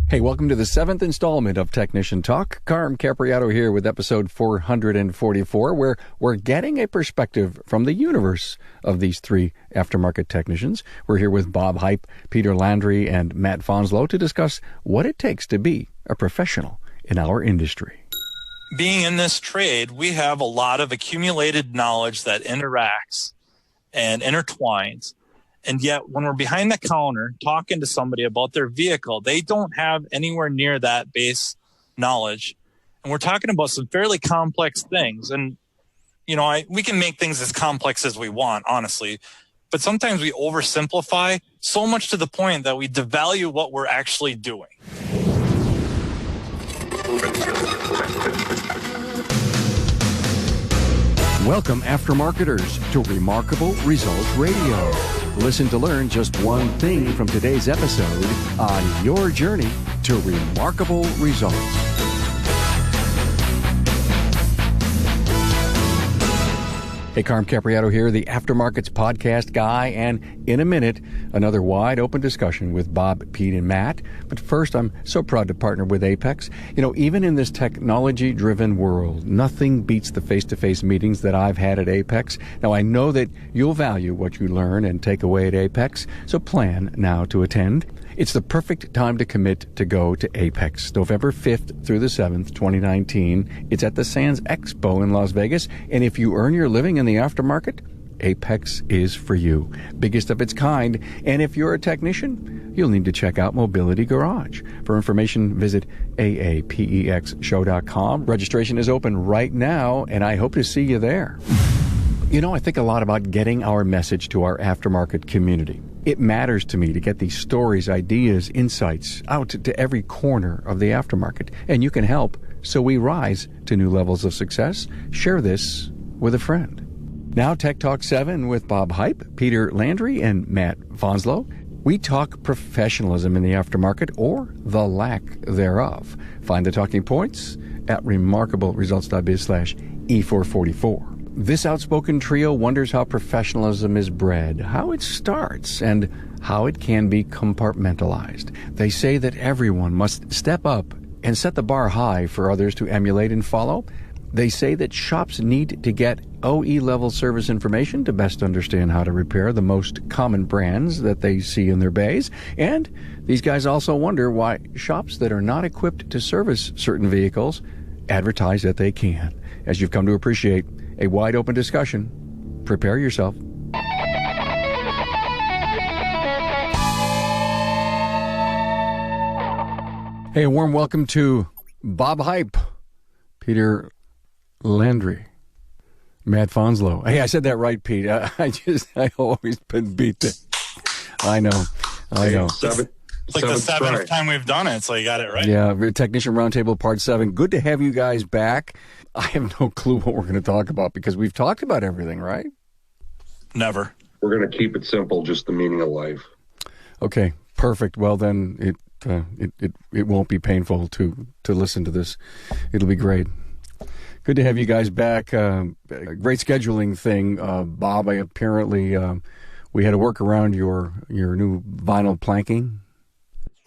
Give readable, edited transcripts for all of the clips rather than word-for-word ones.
Hey, welcome to the 7th installment of Technician Talk. Carm Capriato here with episode 444, where we're getting a perspective from the universe of these three aftermarket technicians. We're here with Bob Heipp, Peter Landry, and Matt Fanslow to discuss what it takes to be a professional in our industry. Being in this trade, we have a lot of accumulated knowledge that interacts and intertwines. And yet, when we're behind the counter talking to somebody about their vehicle, they don't have anywhere near that base knowledge. And we're talking about some fairly complex things. And, we can make things as complex as we want, honestly. But sometimes we oversimplify so much to the point that we devalue what we're actually doing. Welcome, aftermarketers, to Remarkable Results Radio. Listen to learn just one thing from today's episode on your journey to remarkable results. Hey, Carm Capriato here, the Aftermarkets podcast guy, and in a minute, another wide open discussion with Bob, Pete, and Matt. But first, I'm so proud to partner with Apex. Even in this technology-driven world, nothing beats the face-to-face meetings that I've had at Apex. Now, I know that you'll value what you learn and take away at Apex, so plan now to attend. It's the perfect time to commit to go to Apex, November 5th through the 7th, 2019. It's at the Sands Expo in Las Vegas, and if you earn your living in the aftermarket, Apex is for you. Biggest of its kind, and if you're a technician, you'll need to check out Mobility Garage. For information, visit aapexshow.com. Registration is open right now, and I hope to see you there. I think a lot about getting our message to our aftermarket community. It matters to me to get these stories, ideas, insights out to every corner of the aftermarket. And you can help so we rise to new levels of success. Share this with a friend. Now, Tech Talk 7 with Bob Heipp, Peter Landry, and Matt Fanslow. We talk professionalism in the aftermarket, or the lack thereof. Find the talking points at remarkableresults.biz/E444. This outspoken trio wonders how professionalism is bred, how it starts, and how it can be compartmentalized. They say that everyone must step up and set the bar high for others to emulate and follow. They say that shops need to get OE-level service information to best understand how to repair the most common brands that they see in their bays. And these guys also wonder why shops that are not equipped to service certain vehicles advertise that they can. As you've come to appreciate, a wide open discussion. Prepare yourself. Hey, a warm welcome to Bob Heipp, Peter Landry, Matt Fanslow. Hey, I said that right, Pete. I always been beat there. I know. It's like the seventh time we've done it, so you got it right. Yeah, Technician Roundtable Part 7. Good to have you guys back. I have no clue what we're going to talk about because we've talked about everything, right? Never. We're going to keep it simple, just the meaning of life. Okay, perfect. Well, then it won't be painful to listen to this. It'll be great. Good to have you guys back. A great scheduling thing, Bob. Apparently, we had to work around your new vinyl planking.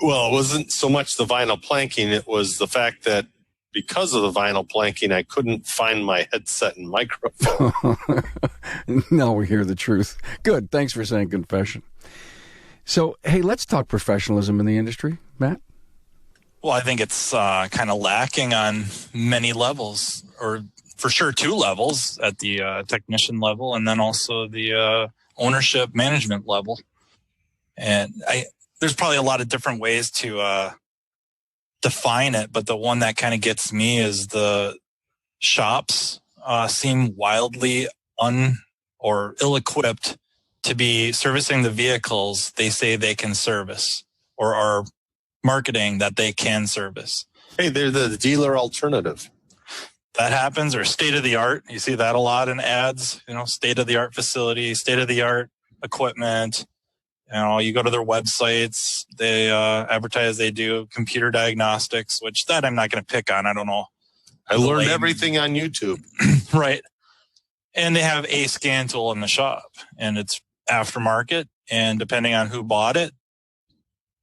Well, it wasn't so much the vinyl planking. It was the fact that because of the vinyl planking, I couldn't find my headset and microphone. Now we hear the truth. Good. Thanks for saying confession. So, hey, let's talk professionalism in the industry, Matt. Well, I think it's kind of lacking on many levels, or for sure 2 levels, at the technician level and then also the ownership management level. And there's probably a lot of different ways to define it, but the one that kind of gets me is the shops seem wildly or ill-equipped to be servicing the vehicles they say they can service or are marketing that they can service. Hey, they're the dealer alternative. That happens, or state-of-the-art. You see that a lot in ads, state-of-the-art facility, state-of-the-art equipment. You go to their websites, they advertise they do computer diagnostics, which that I'm not going to pick on. I don't know. I learned everything on YouTube. Right. And they have a scan tool in the shop, and it's aftermarket. And depending on who bought it,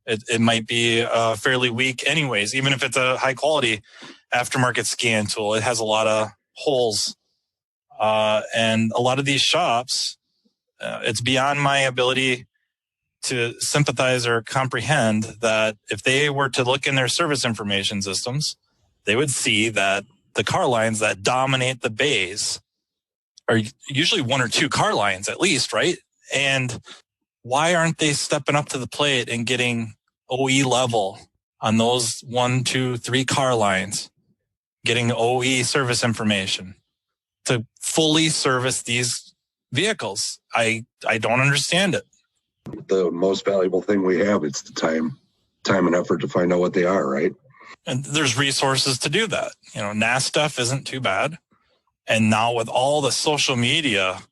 It might be fairly weak anyways, even if it's a high quality aftermarket scan tool. It has a lot of holes. And a lot of these shops, it's beyond my ability to sympathize or comprehend that if they were to look in their service information systems, they would see that the car lines that dominate the bays are usually one or two car lines at least, right? And why aren't they stepping up to the plate and getting OE level on those 1, 2, 3 car lines, getting OE service information to fully service these vehicles? I don't understand it. The most valuable thing we have, it's the time and effort to find out what they are, right? And there's resources to do that. NAS stuff isn't too bad. And now with all the social media,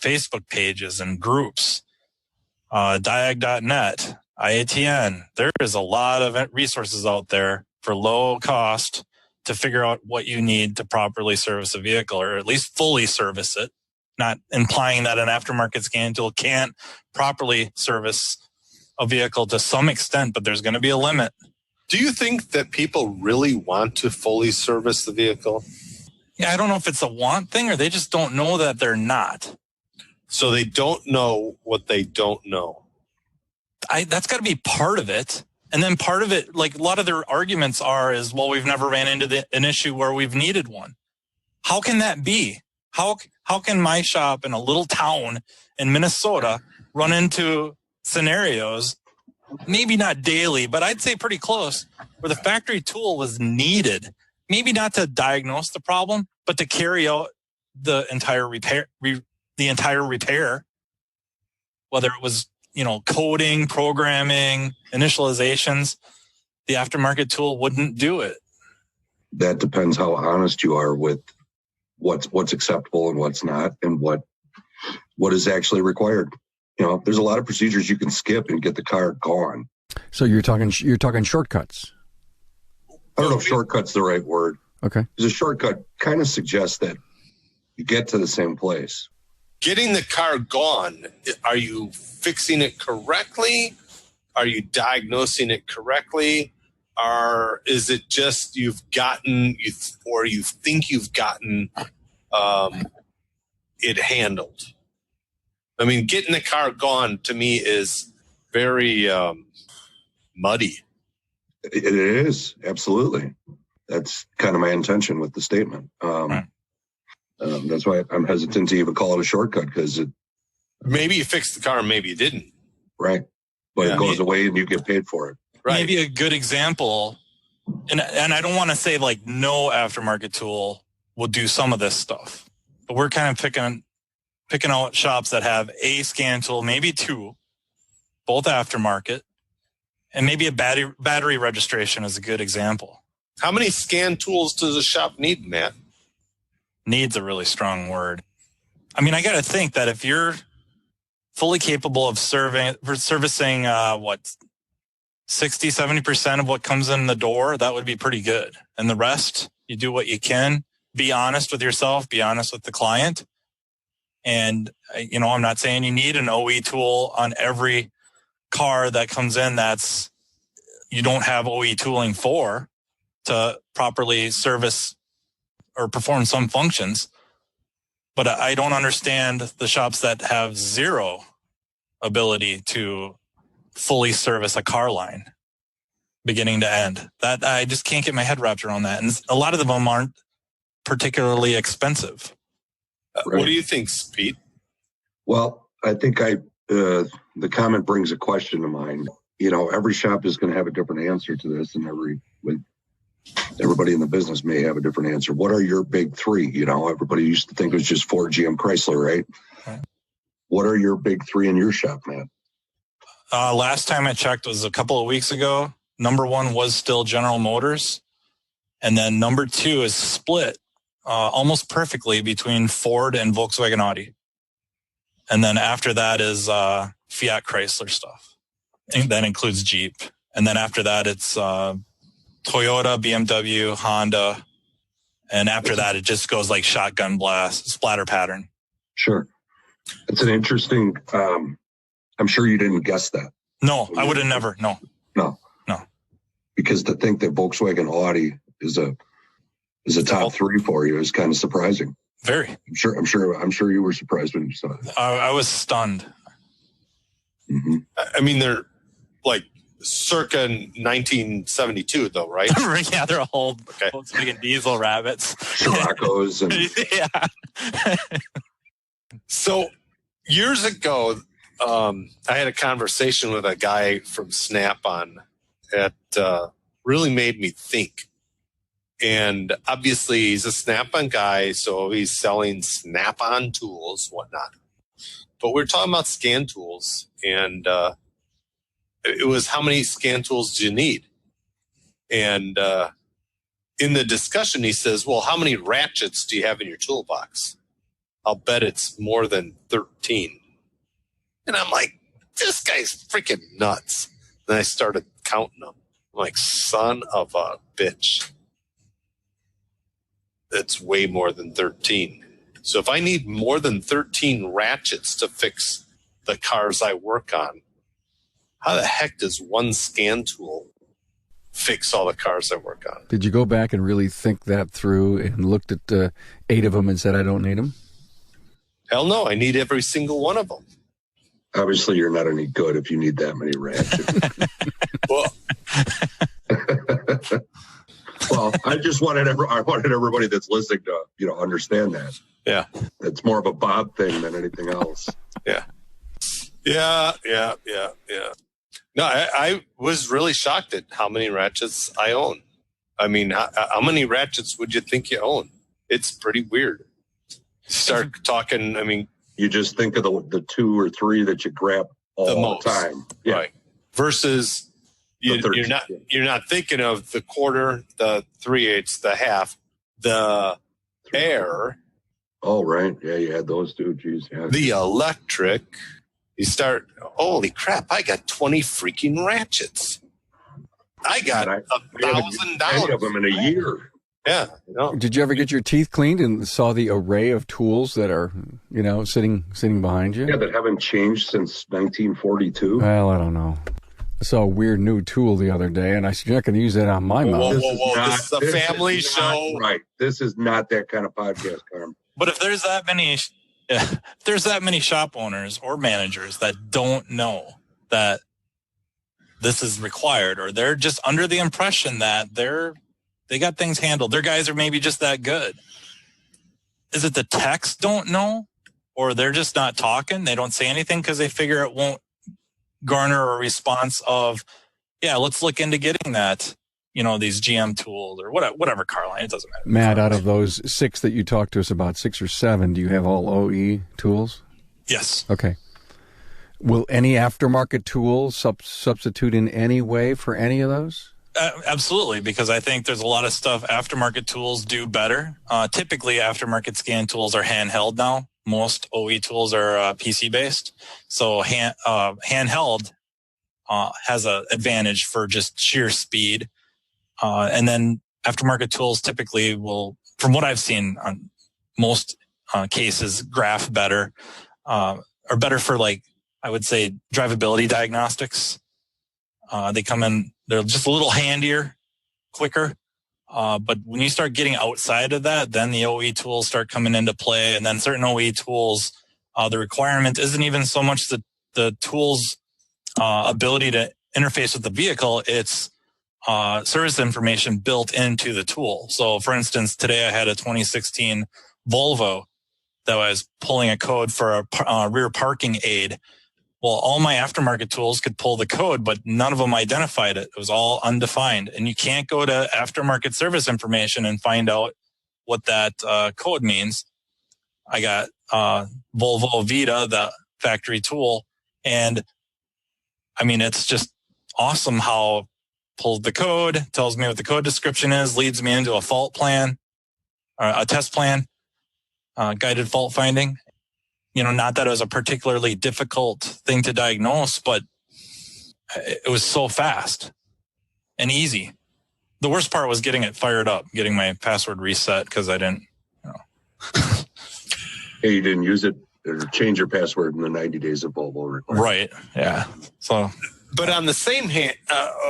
Facebook pages and groups, diag.net, IATN, there is a lot of resources out there for low cost to figure out what you need to properly service a vehicle, or at least fully service it. Not implying that an aftermarket scan tool can't properly service a vehicle to some extent, but there's going to be a limit. Do you think that people really want to fully service the vehicle? Yeah, I don't know if it's a want thing or they just don't know that they're not. So they don't know what they don't know. That's got to be part of it. And then part of it, like a lot of their arguments is, well, we've never ran into an issue where we've needed one. How can that be? How can my shop in a little town in Minnesota run into scenarios, maybe not daily, but I'd say pretty close, where the factory tool was needed, maybe not to diagnose the problem, but to carry out the entire repair, whether it was, coding, programming, initializations, the aftermarket tool wouldn't do it. That depends how honest you are with what's acceptable and what's not, and what is actually required. There's a lot of procedures you can skip and get the car gone. So you're talking shortcuts. I don't know if shortcut's the right word. Okay. Because a shortcut kind of suggests that you get to the same place. Getting the car gone, are you fixing it correctly? Are you diagnosing it correctly? Or is it just you think you've gotten it handled? I mean, getting the car gone to me is very muddy. It is, absolutely. That's kind of my intention with the statement. Right. That's why I'm hesitant to even call it a shortcut, because maybe you fixed the car, maybe you didn't. Right. But it goes away and you get paid for it. Right. Maybe a good example, and I don't want to say like no aftermarket tool will do some of this stuff, but we're kind of picking out shops that have a scan tool, maybe two, both aftermarket, and maybe a battery registration is a good example. How many scan tools does a shop need, Matt? Needs a really strong word. I mean, I got to think that if you're fully capable of servicing 60-70% of what comes in the door, that would be pretty good. And the rest, you do what you can. Be honest with yourself. Be honest with the client. And, I'm not saying you need an OE tool on every car that comes in that's you don't have OE tooling for to properly service or perform some functions. But I don't understand the shops that have zero ability to fully service a car line beginning to end. That I just can't get my head wrapped around that. And a lot of them aren't particularly expensive. Right. What do you think, Pete? Well, I think the comment brings a question to mind. Every shop is going to have a different answer to this, and everybody in the business may have a different answer. What are your big three? Everybody used to think it was just Ford, GM, Chrysler, right? Right. What are your big three in your shop, man? Last time I checked was a couple of weeks ago. Number one was still General Motors. And then number two is split almost perfectly between Ford and Volkswagen Audi. And then after that is Fiat Chrysler stuff. And that includes Jeep. And then after that, it's Toyota, BMW, Honda. And after that, it just goes like shotgun blast, splatter pattern. Sure. It's an interesting, I'm sure you didn't guess that. No, I would have never. No. Because to think that Volkswagen Audi is a top three for you is kind of surprising. Very. I'm sure you were surprised when you saw it. I was stunned. Mm-hmm. I mean, they're like circa 1972, though, right? Yeah, they're all Volkswagen diesel rabbits. Scirocco's and yeah. So years ago, I had a conversation with a guy from Snap-on that really made me think. And obviously, he's a Snap-on guy, so he's selling Snap-on tools, whatnot. But we're talking about scan tools, and it was how many scan tools do you need? And in the discussion, he says, well, how many ratchets do you have in your toolbox? I'll bet it's more than 13. And I'm like, this guy's freaking nuts. Then I started counting them. I'm like, son of a bitch. That's way more than 13. So if I need more than 13 ratchets to fix the cars I work on, how the heck does one scan tool fix all the cars I work on? Did you go back and really think that through and looked at 8 of them and said, I don't need them? Hell no, I need every single one of them. obviously you're not any good if you need that many ratchets. Well, well, I wanted everybody that's listening to, understand that. yeah. It's more of a Bob thing than anything else. Yeah. No, I was really shocked at how many ratchets I own. I mean, how many ratchets would you think you own? It's pretty weird. Start talking, I mean... You just think of the 2 or 3 that you grab all the time. Yeah. Right. Versus you're not thinking of the quarter, the 3/8, the half, the air. Oh, right. Yeah, you had those too. Geez. Yeah. The electric. You start, holy crap, I got 20 freaking ratchets. I got $1,000. Many of them in a year. Yeah. No. Did you ever get your teeth cleaned and saw the array of tools that are, sitting behind you? Yeah, that haven't changed since 1942. Well, I don't know. I saw a weird new tool the other day, and I said, you're not going to use that on my mouth. Whoa. This is a family show. Right. This is not that kind of podcast, Carm. But if there's that many shop owners or managers that don't know that this is required, or they're just under the impression that they got things handled, their guys are maybe just that good. Is it the techs don't know, or they're just not talking? They don't say anything because they figure it won't garner a response of, yeah, let's look into getting that, these GM tools or whatever car line. It doesn't matter. Matt, out of those 6 that you talked to us about, 6 or 7, do you have all OE tools? Yes. Okay. Will any aftermarket tools substitute in any way for any of those? Absolutely, because I think there's a lot of stuff aftermarket tools do better. Typically, aftermarket scan tools are handheld now. Most OE tools are PC-based. So handheld has an advantage for just sheer speed. And then aftermarket tools typically will, from what I've seen on most cases, graph better, or better for, I would say, drivability diagnostics. They come in, they're just a little handier, quicker. But when you start getting outside of that, then the OE tools start coming into play. And then certain OE tools, the requirement isn't even so much the tool's ability to interface with the vehicle. It's service information built into the tool. So, for instance, today I had a 2016 Volvo that was pulling a code for a rear parking aid. Well, all my aftermarket tools could pull the code, but none of them identified it. It was all undefined. And you can't go to aftermarket service information and find out what that code means. I got Volvo Vita, the factory tool. And I mean, it's just awesome how it pulls the code, tells me what the code description is, leads me into a fault plan, or a test plan, guided fault finding. Not that it was a particularly difficult thing to diagnose, but it was so fast and easy. The worst part was getting it fired up, getting my password reset because I didn't, Hey, you didn't use it or change your password in the 90 days of Volvo requirement. Right. Yeah. So But on the same hand,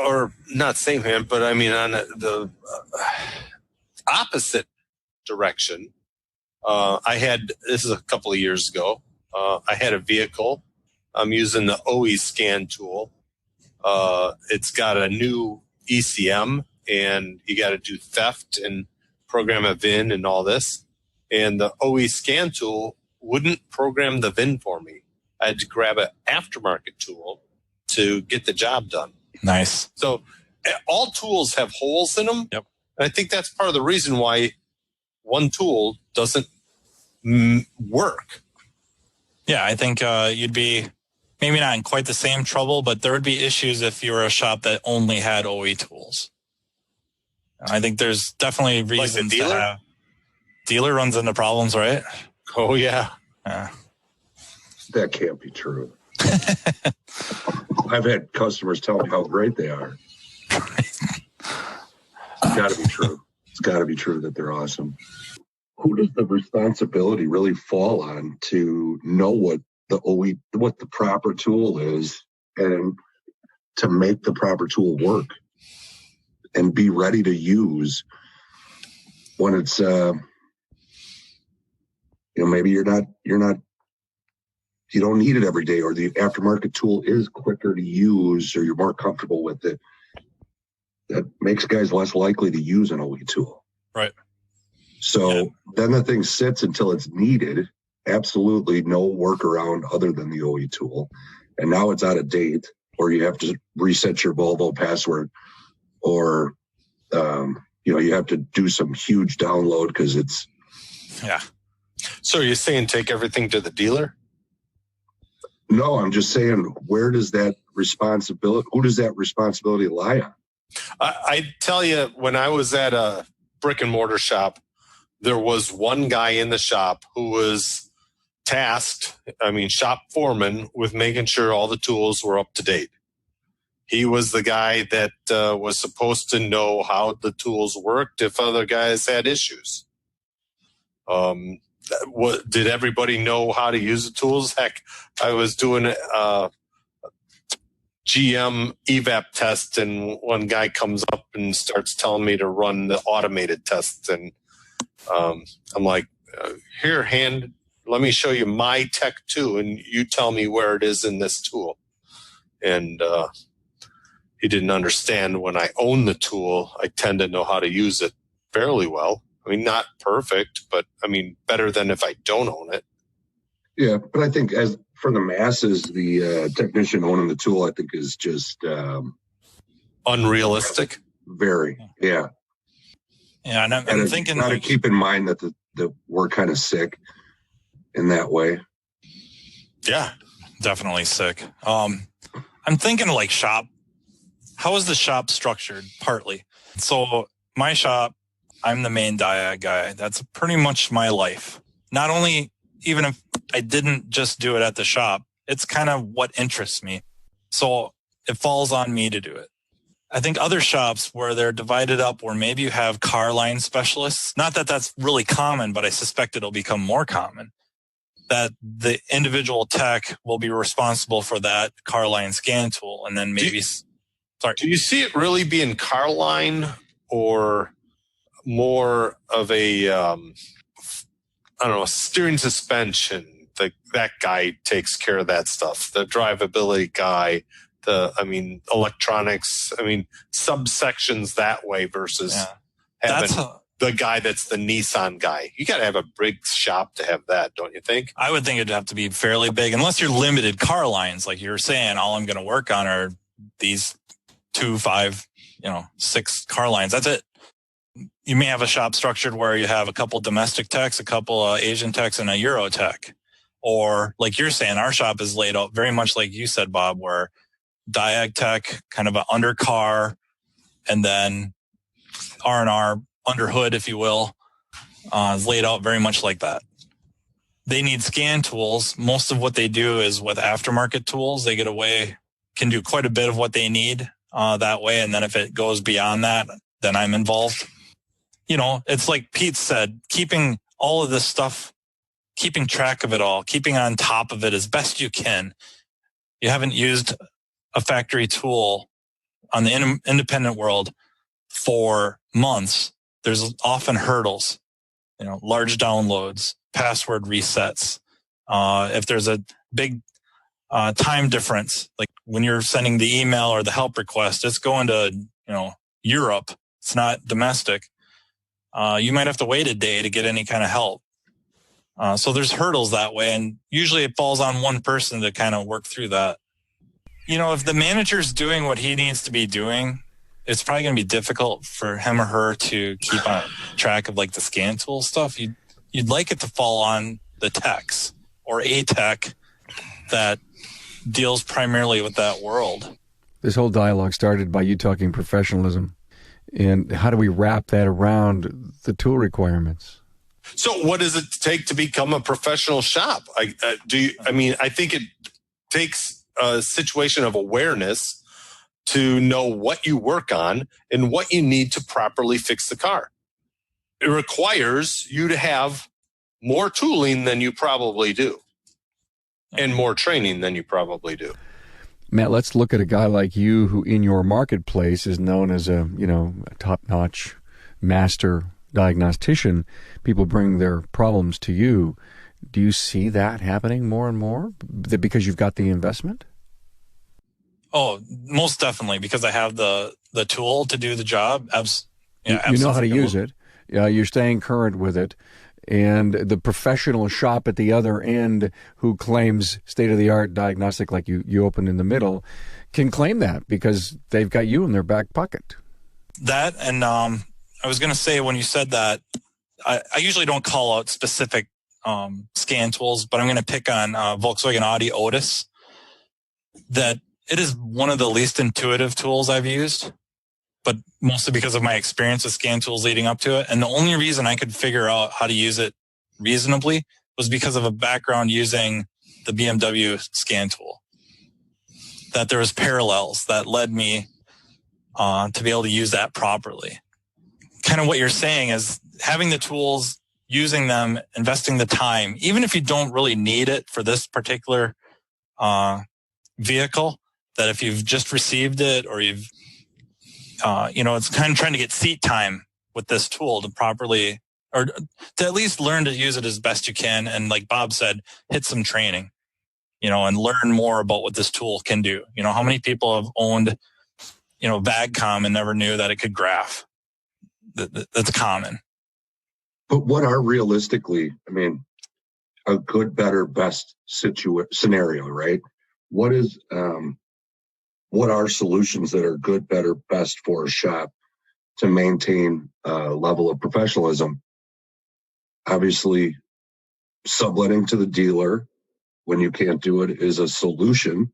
or not same hand, but I mean on the opposite direction, this is a couple of years ago, I had a vehicle. I'm using the OE scan tool. It's got a new ECM, and you got to do theft and program a VIN and all this. And the OE scan tool wouldn't program the VIN for me. I had to grab an aftermarket tool to get the job done. Nice. So all tools have holes in them. Yep. And I think that's part of the reason why one tool doesn't work. Yeah, I think you'd be maybe not in quite the same trouble, but there would be issues if you were a shop that only had OE tools. I think there's definitely reasons like the dealer? to have. Dealer runs into problems, right? Oh, yeah. That can't be true. I've had customers tell me how great they are. It's got to be true. It's got to be true that they're awesome. Who does the responsibility really fall on to know what the proper tool is and to make the proper tool work and be ready to use when it's maybe you don't need it every day, or the aftermarket tool is quicker to use, or you're more comfortable with it. That makes guys less likely to use an OE tool. Right. So then the thing sits until it's needed. Absolutely no workaround other than the OE tool. And now it's out of date, or you have to reset your Volvo password, or, you have to do some huge download because it's. Yeah. So you're saying take everything to the dealer? No, I'm just saying, who does that responsibility lie on? I tell you, when I was at a brick and mortar shop, there was one guy in the shop who was tasked, shop foreman, with making sure all the tools were up to date. He was the guy that was supposed to know how the tools worked if other guys had issues. Did everybody know how to use the tools? Heck, I was doing a GM evap test, and one guy comes up and starts telling me to run the automated tests. And I'm like, here, let me show you my Tech 2, and you tell me where it is in this tool. And he didn't understand when I own the tool, I tend to know how to use it fairly well. Not perfect, but better than if I don't own it. Yeah, but I think as for the masses, the technician owning the tool, I think, is just unrealistic. Very, yeah. Yeah, and I'm thinking. Got to keep in mind that we're kind of sick in that way. Yeah, definitely sick. I'm thinking like shop. How is the shop structured? Partly. So my shop, I'm the main diag guy. That's pretty much my life. Not only, even if I didn't just do it at the shop, it's kind of what interests me. So it falls on me to do it. I think other shops where they're divided up, where maybe you have car line specialists, not that that's really common, but I suspect it'll become more common, that the individual tech will be responsible for that car line scan tool. And then maybe, do you see it really being car line, or more of a, steering suspension? That guy takes care of that stuff. The drivability guy, electronics, subsections that way versus having the guy that's the Nissan guy. You got to have a big shop to have that, don't you think? I would think it'd have to be fairly big, unless you're limited car lines. Like you're saying, all I'm going to work on are these 2, 5, 6 car lines. That's it. You may have a shop structured where you have a couple domestic techs, a couple Asian techs, and a Euro tech. Or like you're saying, our shop is laid out very much like you said, Bob, where diag tech, kind of an under car, and then R&R under hood, if you will, is laid out very much like that. They need scan tools. Most of what they do is with aftermarket tools. They can do quite a bit of what they need that way. And then if it goes beyond that, then I'm involved. It's like Pete said, keeping all of this stuff, keeping track of it all, keeping on top of it as best you can. You haven't used a factory tool on the independent world for months, there's often hurdles, large downloads, password resets. If there's a big time difference, like when you're sending the email or the help request, it's going to, Europe. It's not domestic. You might have to wait a day to get any kind of help. So there's hurdles that way. And usually it falls on one person to kind of work through that. If the manager's doing what he needs to be doing, it's probably going to be difficult for him or her to keep on track of like the scan tool stuff. You'd like it to fall on the techs or a tech that deals primarily with that world. This whole dialogue started by you talking professionalism. And how do we wrap that around the tool requirements? So what does it take to become a professional shop? I think it takes a situation of awareness to know what you work on and what you need to properly fix the car. It requires you to have more tooling than you probably do and more training than you probably do. Matt, let's look at a guy like you who in your marketplace is known as a top-notch master diagnostician. People bring their problems to you. Do you see that happening more and more because you've got the investment? Oh, most definitely, because I have the tool to do the job. You know how to use it. You're staying current with it. And the professional shop at the other end who claims state-of-the-art diagnostic like you opened in the middle can claim that because they've got you in their back pocket. That, and I was going to say when you said that, I usually don't call out specific scan tools, but I'm going to pick on Volkswagen Audi Otis. That it is one of the least intuitive tools I've used, but mostly because of my experience with scan tools leading up to it. And the only reason I could figure out how to use it reasonably was because of a background using the BMW scan tool. That there was parallels that led me to be able to use that properly. Kind of what you're saying is having the tools, using them, investing the time, even if you don't really need it for this particular vehicle, that if you've just received it or you've it's kind of trying to get seat time with this tool to properly, or to at least learn to use it as best you can. And like Bob said, hit some training, and learn more about what this tool can do. How many people have owned, VAGCOM and never knew that it could graph? That's common. But what are realistically, a good, better, best scenario, right? What are solutions that are good, better, best for a shop to maintain a level of professionalism? Obviously, subletting to the dealer when you can't do it is a solution,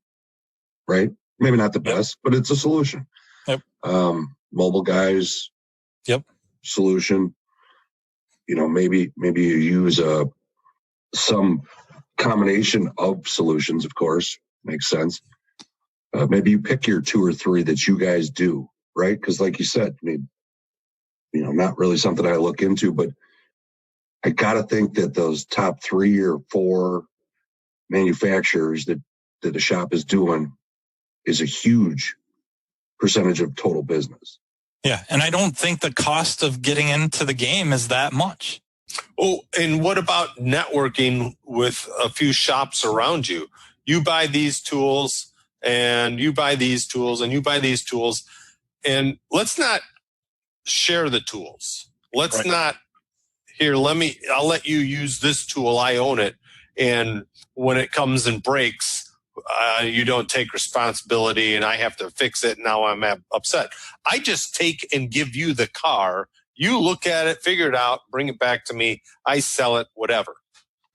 right? Maybe not the best, but it's a solution. Yep. Mobile guys. Yep. Solution. Maybe you use some combination of solutions, of course, makes sense. Maybe you pick your 2 or 3 that you guys do, right? Because like you said, not really something I look into, but I got to think that those top 3 or 4 manufacturers that the shop is doing is a huge percentage of total business. Yeah, and I don't think the cost of getting into the game is that much. Oh, and what about networking with a few shops around you? You buy these tools, and you buy these tools, and you buy these tools, and let's not share the tools. Let's not, I'll let you use this tool, I own it, and when it comes and breaks, you don't take responsibility and I have to fix it. Now I'm upset. I just take and give you the car. You look at it, figure it out, bring it back to me. I sell it, whatever.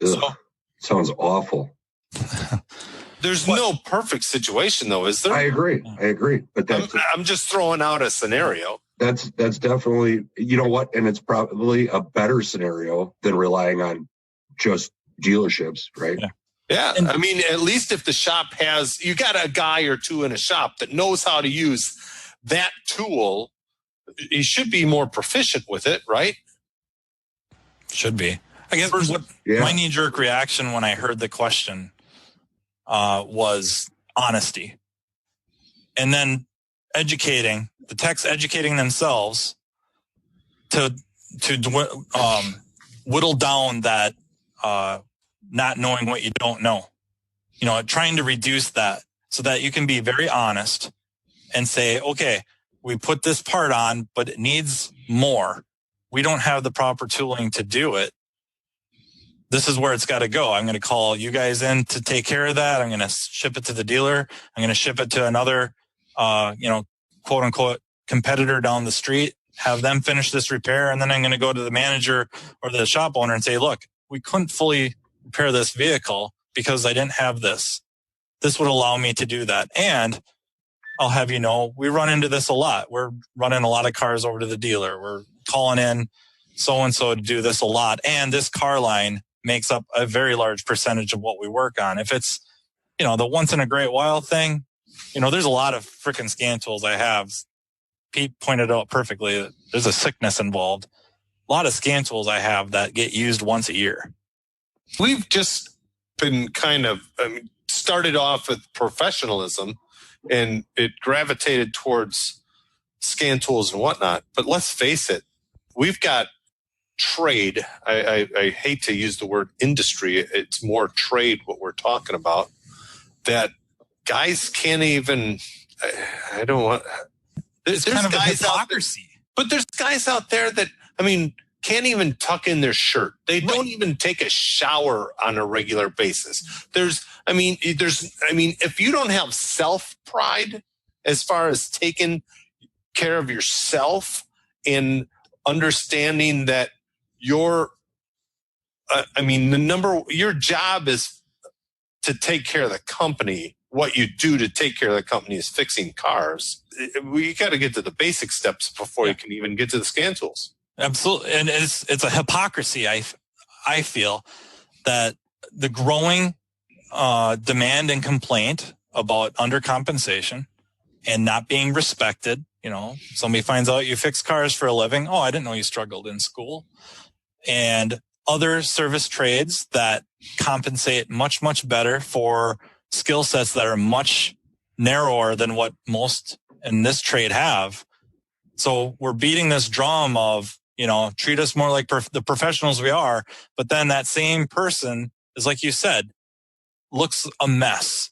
Ugh, sounds awful. There's no perfect situation, though, is there? I agree. But I'm just throwing out a scenario. That's definitely, you know what? And it's probably a better scenario than relying on just dealerships, right? Yeah. At least if the shop you got a guy or 2 in a shop that knows how to use that tool, he should be more proficient with it, right? Should be. I guess my knee-jerk reaction when I heard the question was honesty. and then educating themselves to whittle down that not knowing what you don't know. Trying to reduce that so that you can be very honest and say, okay, we put this part on, but it needs more. We don't have the proper tooling to do it. This is where it's got to go. I'm going to call you guys in to take care of that. I'm going to ship it to the dealer. I'm going to ship it to another, quote unquote competitor down the street, have them finish this repair. And then I'm going to go to the manager or the shop owner and say, look, we couldn't fully repair this vehicle because I didn't have this. This would allow me to do that. And I'll have you know, we run into this a lot. We're running a lot of cars over to the dealer. We're calling in so-and-so to do this a lot. And this car line makes up a very large percentage of what we work on. If it's, the once in a great while thing, there's a lot of freaking scan tools I have. Pete pointed out perfectly that there's a sickness involved. A lot of scan tools I have that get used once a year. We've just been started off with professionalism, and it gravitated towards scan tools and whatnot. But let's face it, we've got trade. I hate to use the word industry. It's more trade what we're talking about, that guys can't even, I don't want, there's kind of guys a hypocrisy. But there's guys out there that, can't even tuck in their shirt. They don't even take a shower on a regular basis. If you don't have self-pride as far as taking care of yourself and understanding that your job is to take care of the company. What you do to take care of the company is fixing cars. We got to get to the basic steps before you can even get to the scan tools. Absolutely. And it's a hypocrisy. I feel that the growing demand and complaint about undercompensation and not being respected. Somebody finds out you fix cars for a living. Oh, I didn't know you struggled in school. And other service trades that compensate much, much better for skill sets that are much narrower than what most in this trade have. So we're beating this drum of, treat us more like the professionals we are. But then that same person is, like you said, looks a mess,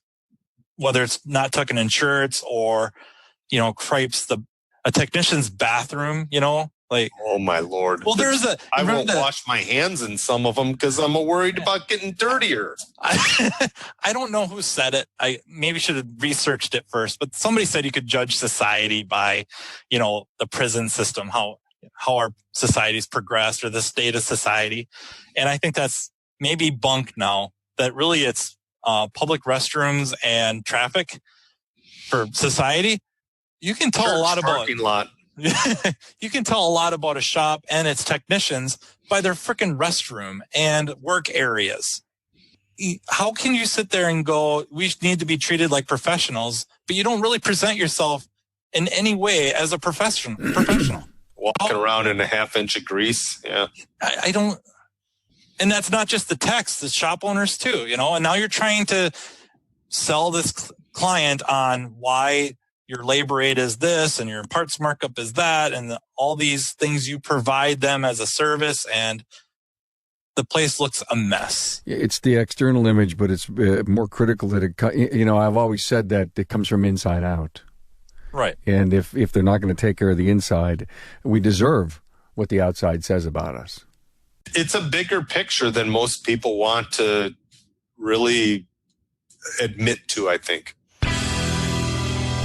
whether it's not tucking in shirts or, cripes a technician's bathroom, oh my Lord. Well, I won't wash my hands in some of them because I'm worried about getting dirtier. I don't know who said it. I maybe should have researched it first, but somebody said you could judge society by, the prison system, how our society's progressed or the state of society. And I think that's maybe bunk now, that really it's public restrooms and traffic for society. You can tell a lot about parking lot. You can tell a lot about a shop and its technicians by their freaking restroom and work areas. How can you sit there and go, we need to be treated like professionals, but you don't really present yourself in any way as a professional? Walking around in a half-inch of grease. Yeah. I don't. And that's not just the techs, the shop owners too, and now you're trying to sell this client on why your labor rate is this and your parts markup is that, and all these things you provide them as a service, and the place looks a mess. It's the external image, but it's more critical that I've always said that it comes from inside out. Right. And if they're not going to take care of the inside, we deserve what the outside says about us. It's a bigger picture than most people want to really admit to, I think.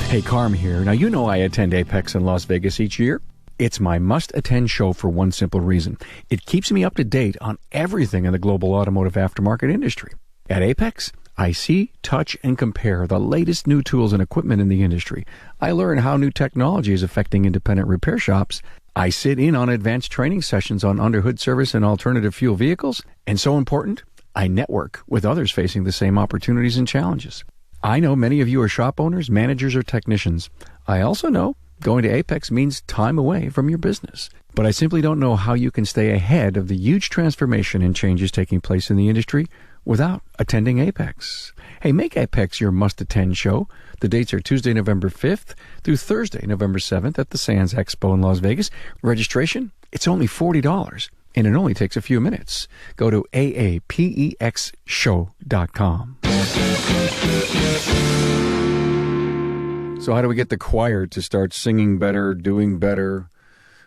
Hey, Carm here. Now, I attend Apex in Las Vegas each year. It's my must-attend show for one simple reason. It keeps me up to date on everything in the global automotive aftermarket industry. At Apex, I see, touch, and compare the latest new tools and equipment in the industry. I learn how new technology is affecting independent repair shops. I sit in on advanced training sessions on underhood service and alternative fuel vehicles. And so important, I network with others facing the same opportunities and challenges. I know many of you are shop owners, managers, or technicians. I also know going to Apex means time away from your business. But I simply don't know how you can stay ahead of the huge transformation and changes taking place in the industry without attending Apex. Hey, make Apex your must-attend show. The dates are Tuesday, November 5th through Thursday, November 7th at the Sands Expo in Las Vegas. Registration, it's only $40, and it only takes a few minutes. Go to aapexshow.com. So how do we get the choir to start singing better, doing better,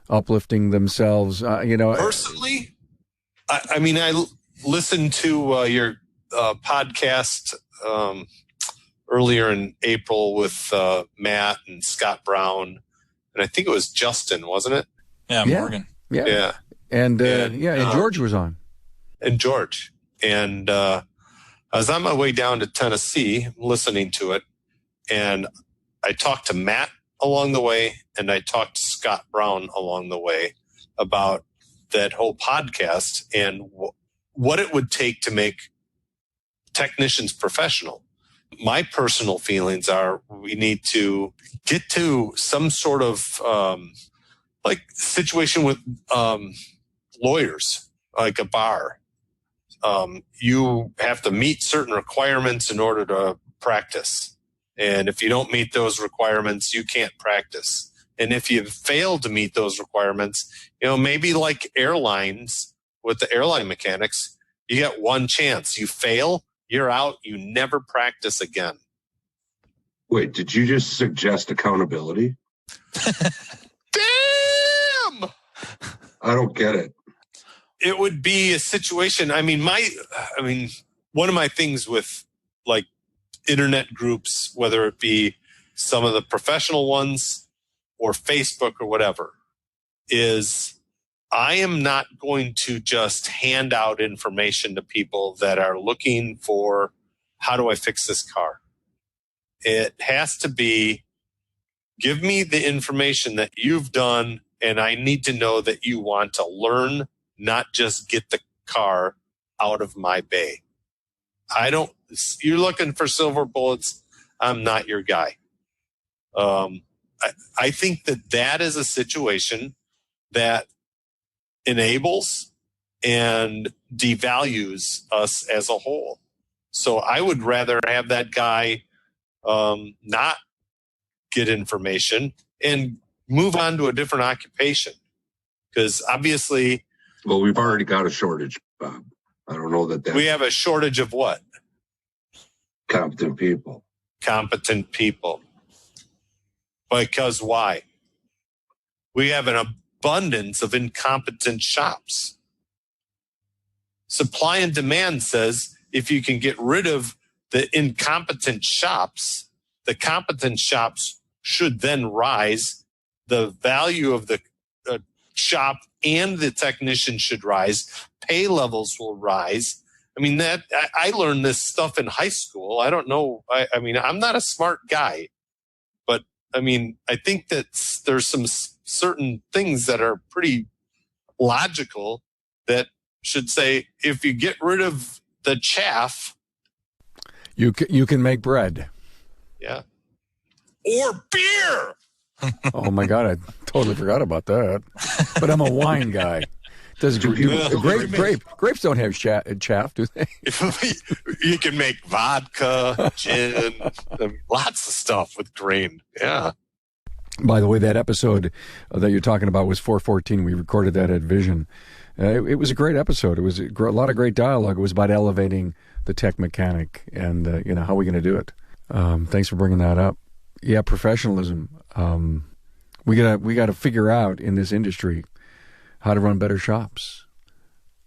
uplifting themselves? Personally, I listened to your podcast earlier in April with Matt and Scott Brown, and I think it was Justin, wasn't it? Yeah, Morgan. Yeah. And George was on. And George. And I was on my way down to Tennessee listening to it, and I talked to Matt along the way, and I talked to Scott Brown along the way about that whole podcast and what it would take to make technicians professional. My personal feelings are we need to get to some sort of situation with lawyers, like a bar. You have to meet certain requirements in order to practice. And if you don't meet those requirements, you can't practice. And if you fail to meet those requirements, maybe like airlines with the airline mechanics, you get one chance. You fail, you're out. You never practice again. Wait, did you just suggest accountability? Damn! I don't get it. It would be a situation. One of my things with like internet groups, whether it be some of the professional ones or Facebook or whatever, is I am not going to just hand out information to people that are looking for, how do I fix this car? It has to be, give me the information that you've done, and I need to know that you want to learn, not just get the car out of my bay. You're looking for silver bullets. I'm not your guy. I think that is a situation that enables and devalues us as a whole. So I would rather have that guy not get information and move on to a different occupation. Because obviously... Well, we've already got a shortage, Bob. I don't know that we have a shortage of what? Competent people. Competent people. Because why? We have an abundance of incompetent shops. Supply and demand says if you can get rid of the incompetent shops, the competent shops should then rise. The value of the shop and the technician should rise. Pay levels will rise. I learned this stuff in high school. I don't know. I'm not a smart guy, but I think that there's some certain things that are pretty logical that should say, if you get rid of the chaff, you can make bread. Yeah. Or beer. Oh my God, I totally forgot about that. But I'm a wine guy. Grapes don't have chaff, do they? You can make vodka, gin, lots of stuff with grain. Yeah. By the way, that episode that you're talking about was 414. We recorded that at Vision. It was a great episode. It was a lot of great dialogue. It was about elevating the tech mechanic and how are we going to do it. Thanks for bringing that up. Yeah, professionalism. We got to figure out in this industry how to run better shops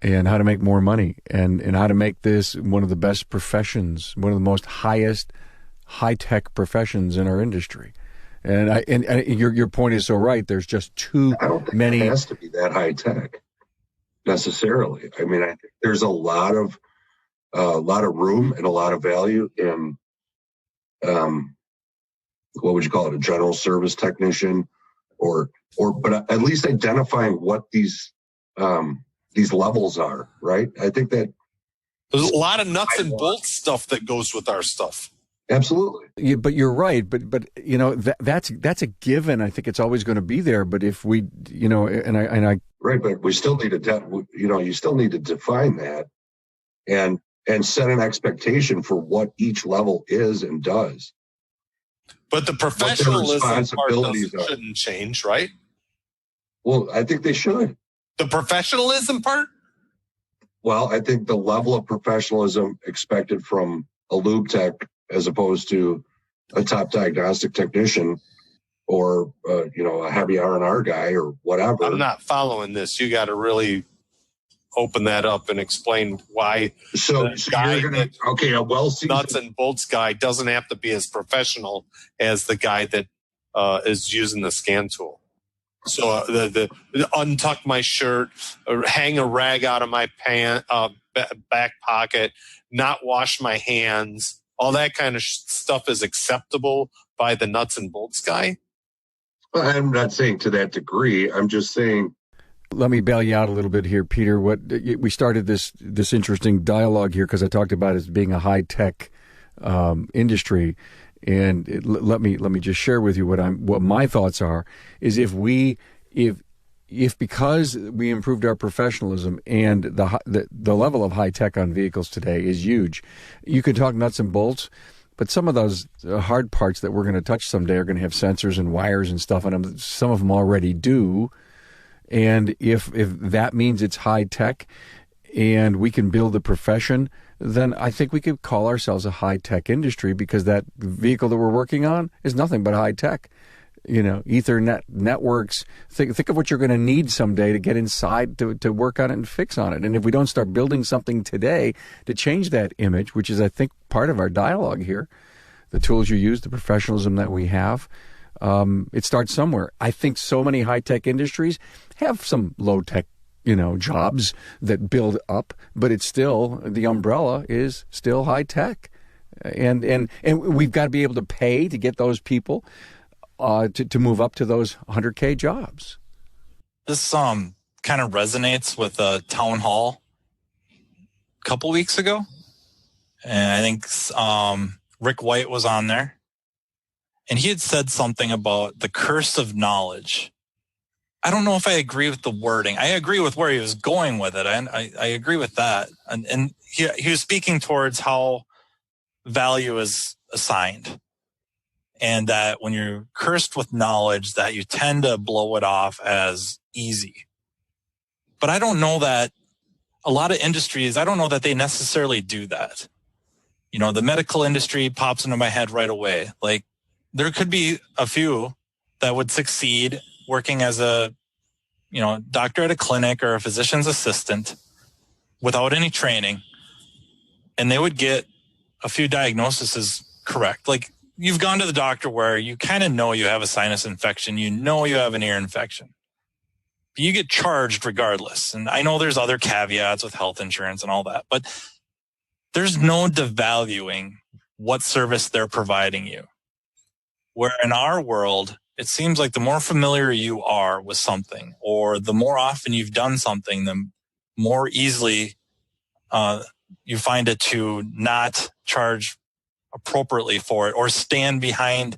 and how to make more money and how to make this one of the best professions, one of the most high-tech professions in our industry. And your point is so right. There's just too many. It has to be that high-tech necessarily. I think there's a lot of room and a lot of value in what would you call it, a general service technician, but at least identifying what these levels are, right? I think that there's a lot of nuts and bolts stuff that goes with our stuff. Absolutely. Yeah, but you're right. But that's a given. I think it's always going to be there. But if we, right, but we still need you still need to define that. And and set an expectation for what each level is and does. But the professionalism part responsibilities are. Shouldn't change, right? Well, I think they should. The professionalism part? Well, I think the level of professionalism expected from a lube tech as opposed to a top diagnostic technician or, a heavy R&R guy or whatever. I'm not following this. You got to really open that up and explain why. So you're going to, okay, a well-seasoned nuts and bolts guy doesn't have to be as professional as the guy that is using the scan tool. So the untuck my shirt, or hang a rag out of my back pocket, not wash my hands, all that kind of stuff is acceptable by the nuts and bolts guy. Well, I'm not saying to that degree. I'm just saying. Let me bail you out a little bit here, Peter. We started this interesting dialogue here because I talked about it as being a high tech industry, and let me just share with you what my thoughts are. Is if because we improved our professionalism and the level of high tech on vehicles today is huge, you can talk nuts and bolts. But some of those hard parts that we're going to touch someday are going to have sensors and wires and stuff in them. Some of them already do. And if that means it's high tech and we can build a profession, then I think we could call ourselves a high tech industry, because that vehicle that we're working on is nothing but high tech. Ethernet networks. Think of what you're going to need someday to get inside to work on it and fix on it. And if we don't start building something today to change that image, which is, I think, part of our dialogue here, the tools you use, the professionalism that we have, it starts somewhere. I think so many high-tech industries have some low-tech, jobs that build up, but it's still, the umbrella is still high-tech. And we've got to be able to pay to get those people to move up to those 100K jobs. This kind of resonates with a town hall a couple weeks ago. And I think Rick White was on there. And he had said something about the curse of knowledge. I don't know if I agree with the wording. I agree with where he was going with it. I agree with that. And he was speaking towards how value is assigned. And that when you're cursed with knowledge, that you tend to blow it off as easy. But I don't know that a lot of industries, I don't know that they necessarily do that. The medical industry pops into my head right away. Like, there could be a few that would succeed working as a, doctor at a clinic or a physician's assistant without any training. And they would get a few diagnoses correct. Like, you've gone to the doctor where you kind of know you have a sinus infection, you have an ear infection. But you get charged regardless. And I know there's other caveats with health insurance and all that, but there's no devaluing what service they're providing you. Where in our world, it seems like the more familiar you are with something, or the more often you've done something, the more easily you find it to not charge appropriately for it, or stand behind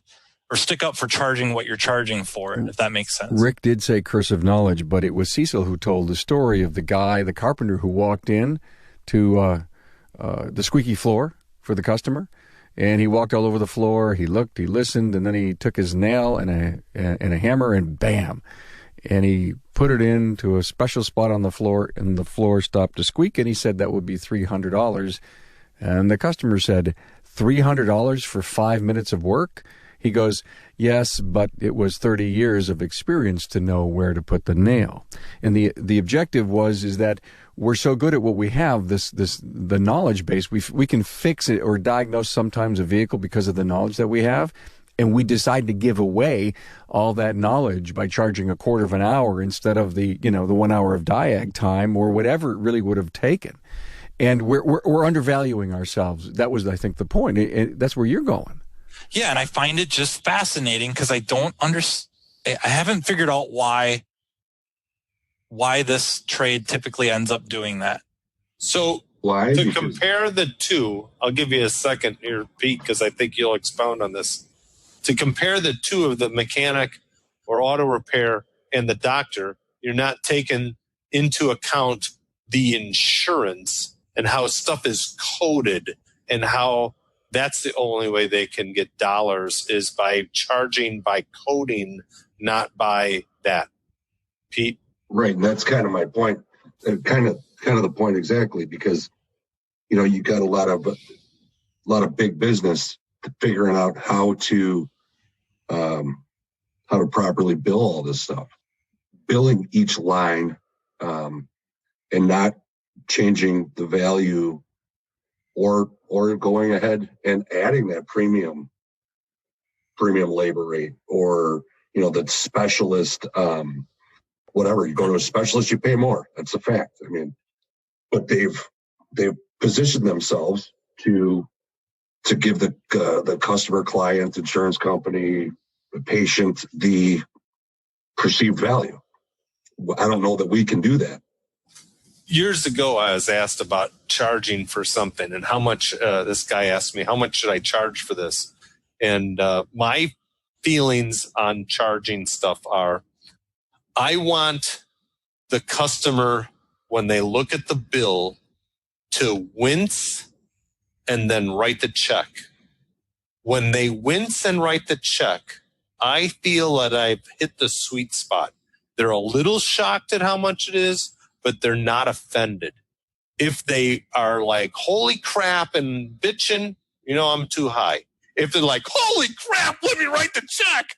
or stick up for charging what you're charging for it, if that makes sense. Rick did say curse of knowledge, but it was Cecil who told the story of the guy, the carpenter, who walked in to the squeaky floor for the customer, and he walked all over the floor. He looked, he listened, and then he took his nail and a hammer, and bam, and he put it into a special spot on the floor, and the floor stopped to squeak, and he said that would be $300. And the customer said, $300 for 5 minutes of work? He goes, yes, but it was 30 years of experience to know where to put the nail. And the objective is that we're so good at what we have, the knowledge base, we can fix it or diagnose sometimes a vehicle because of the knowledge that we have. And we decide to give away all that knowledge by charging a quarter of an hour instead of the 1 hour of diag time or whatever it really would have taken. And we're undervaluing ourselves. That was, I think, the point. That's where you're going. Yeah, and I find it just fascinating because I haven't figured out why this trade typically ends up doing that. So why? To compare the two, I'll give you a second here, Pete, because I think you'll expound on this. To compare the two of the mechanic or auto repair and the doctor, you're not taking into account the insurance and how stuff is coded and how that's the only way they can get dollars is by charging by coding, not by that. Pete? Right. And that's kind of my point. Kind of the point exactly, because, you know, you got a lot of big business figuring out how to properly bill all this stuff, billing each line, and not changing the value or going ahead and adding that premium labor rate, or, you know, that specialist, whatever. You go to a specialist, you pay more. That's a fact. I mean, but they've positioned themselves to give the customer, client, insurance company, the patient, the perceived value. I don't know that we can do that. Years ago, I was asked about charging for something and how much, this guy asked me, how much should I charge for this? And my feelings on charging stuff are, I want the customer, when they look at the bill, to wince and then write the check. When they wince and write the check, I feel that I've hit the sweet spot. They're a little shocked at how much it is, but they're not offended. If they are like, holy crap, and bitching, you know, I'm too high. If they're like, holy crap, let me write the check,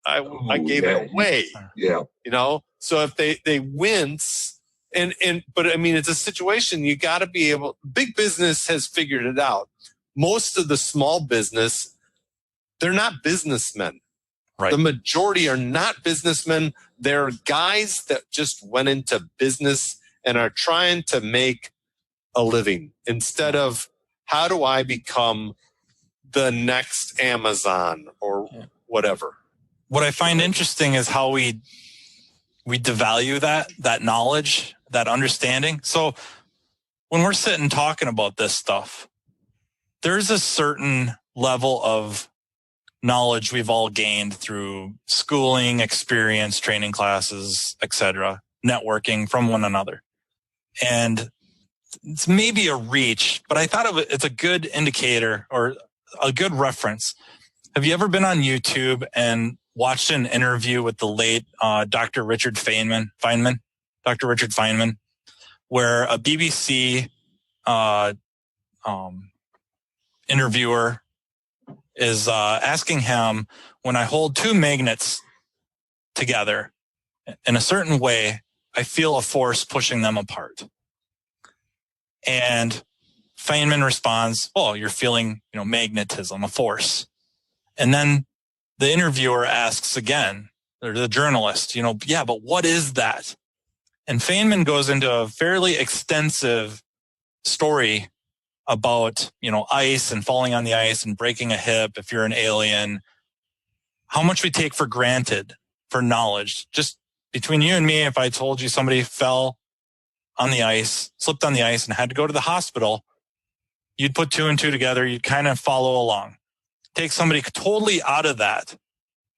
I gave it away. Yeah. You know, so if they wince, but I mean, it's a situation you got to be able, big business has figured it out. Most of the small business, they're not businessmen. Right. The majority are not businessmen. They're guys that just went into business and are trying to make a living instead of how do I become the next Amazon or whatever. What I find interesting is how we devalue that knowledge, that understanding. So when we're sitting talking about this stuff, there's a certain level of knowledge we've all gained through schooling, experience, training classes, etc., networking from one another. And it's maybe a reach, but I thought it's a good indicator or a good reference. Have you ever been on YouTube and watched an interview with the late Dr. Richard Feynman, where a BBC interviewer is asking him, when I hold two magnets together in a certain way, I feel a force pushing them apart. And Feynman responds, "Oh, you're feeling, magnetism, a force." And then the interviewer asks again, or the journalist, "Yeah, but what is that?" And Feynman goes into a fairly extensive story about, ice and falling on the ice and breaking a hip if you're an alien, how much we take for granted for knowledge. Just between you and me, if I told you somebody fell on the ice, slipped on the ice and had to go to the hospital, you'd put two and two together, you'd kind of follow along. Take somebody totally out of that,